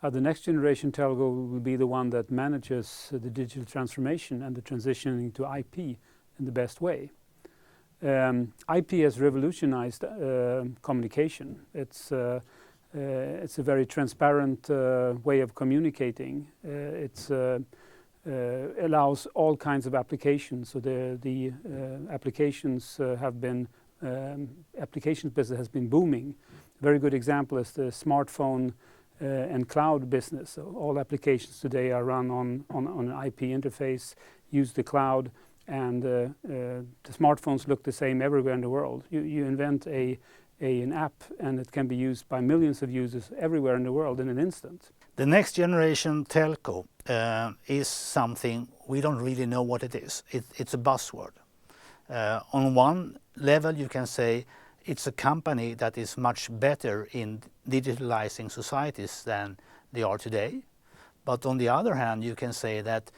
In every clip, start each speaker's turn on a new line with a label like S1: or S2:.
S1: The next generation telco will be the one that manages the digital transformation and the transitioning to IP in the best way. IP has revolutionized communication. It's a very transparent way of communicating. It allows all kinds of applications. So the applications applications business has been booming. A very good example is the smartphone and cloud business. So all applications today are run on an IP interface, use the cloud, and the smartphones look the same everywhere in the world. You invent an app and it can be used by millions of users everywhere in the world in an instant.
S2: The next generation telco is something we don't really know what it is. It's a buzzword. On one level you can say it's a company that is much better in digitalizing societies than they are today. But on the other hand, you can say that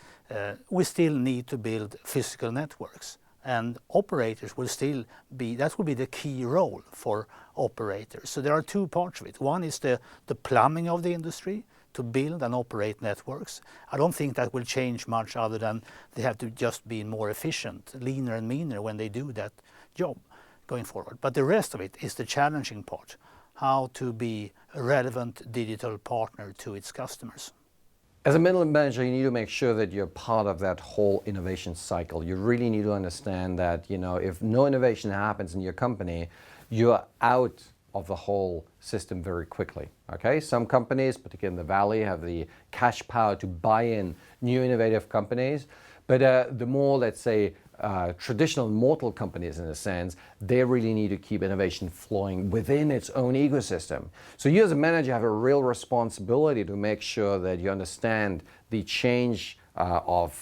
S2: we still need to build physical networks, and operators will still be, that will be the key role for operators. So there are two parts of it. One is the plumbing of the industry to build and operate networks. I don't think that will change much other than they have to just be more efficient, leaner and meaner when they do that job going forward. But the rest of it is the challenging part, how to be a relevant digital partner to its customers.
S3: As a middle manager, you need to make sure that you're part of that whole innovation cycle. You really need to understand that, if no innovation happens in your company, you're out of the whole system very quickly. Okay, some companies, particularly in the Valley, have the cash power to buy in new innovative companies, but the more, let's say, traditional mortal companies, in a sense, they really need to keep innovation flowing within its own ecosystem. So you as a manager have a real responsibility to make sure that you understand the change of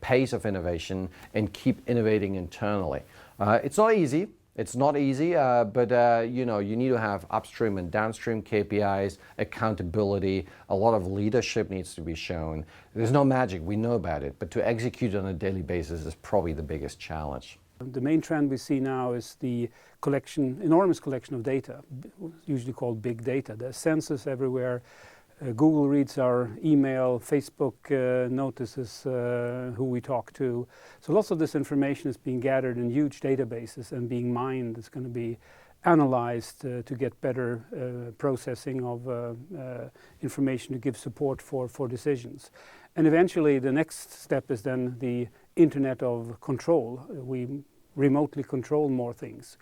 S3: pace of innovation and keep innovating internally. It's not easy. It's not easy, but you need to have upstream and downstream KPIs, accountability, a lot of leadership needs to be shown. There's no magic, we know about it, but to execute on a daily basis is probably the biggest challenge.
S1: The main trend we see now is the enormous collection of data, usually called big data. There's sensors everywhere. Google reads our email, Facebook notices who we talk to. So lots of this information is being gathered in huge databases and being mined. It's going to be analyzed to get better processing of information to give support for decisions. And eventually the next step is then the Internet of Control. We remotely control more things.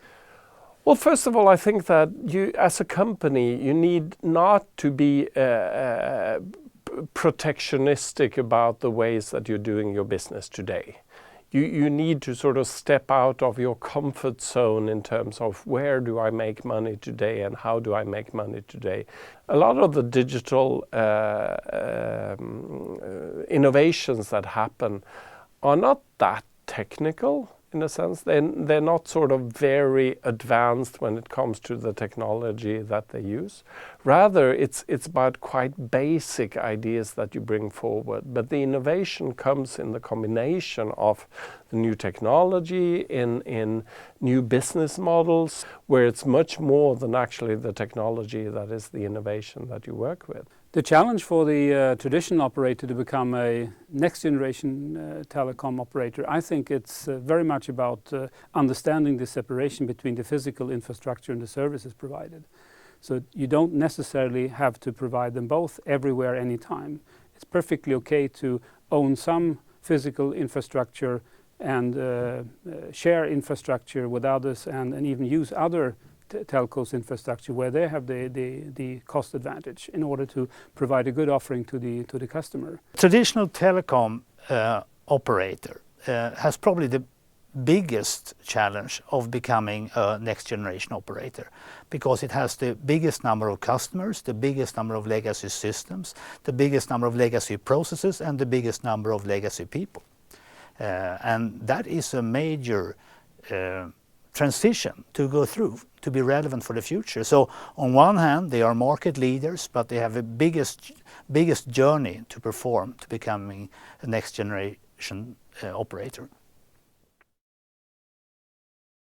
S4: Well, first of all, I think that you, as a company, you need not to be protectionistic about the ways that you're doing your business today. You need to sort of step out of your comfort zone in terms of where do I make money today and how do I make money today. A lot of the digital innovations that happen are not that technical. In a sense, they're not sort of very advanced when it comes to the technology that they use. Rather, it's about quite basic ideas that you bring forward. But the innovation comes in the combination of the new technology, in new business models, where it's much more than actually the technology that is the innovation that you work with.
S1: The challenge for the traditional operator to become a next generation telecom operator, I think it's very much about understanding the separation between the physical infrastructure and the services provided. So you don't necessarily have to provide them both everywhere, anytime. It's perfectly okay to own some physical infrastructure and share infrastructure with others and even use other telcos infrastructure where they have the cost advantage in order to provide a good offering to the customer.
S2: Traditional telecom operator has probably the biggest challenge of becoming a next generation operator, because it has the biggest number of customers, the biggest number of legacy systems, the biggest number of legacy processes, and the biggest number of legacy people. And that is a major transition to go through to be relevant for the future. So on one hand they are market leaders, but they have the biggest journey to perform to becoming a next generation operator.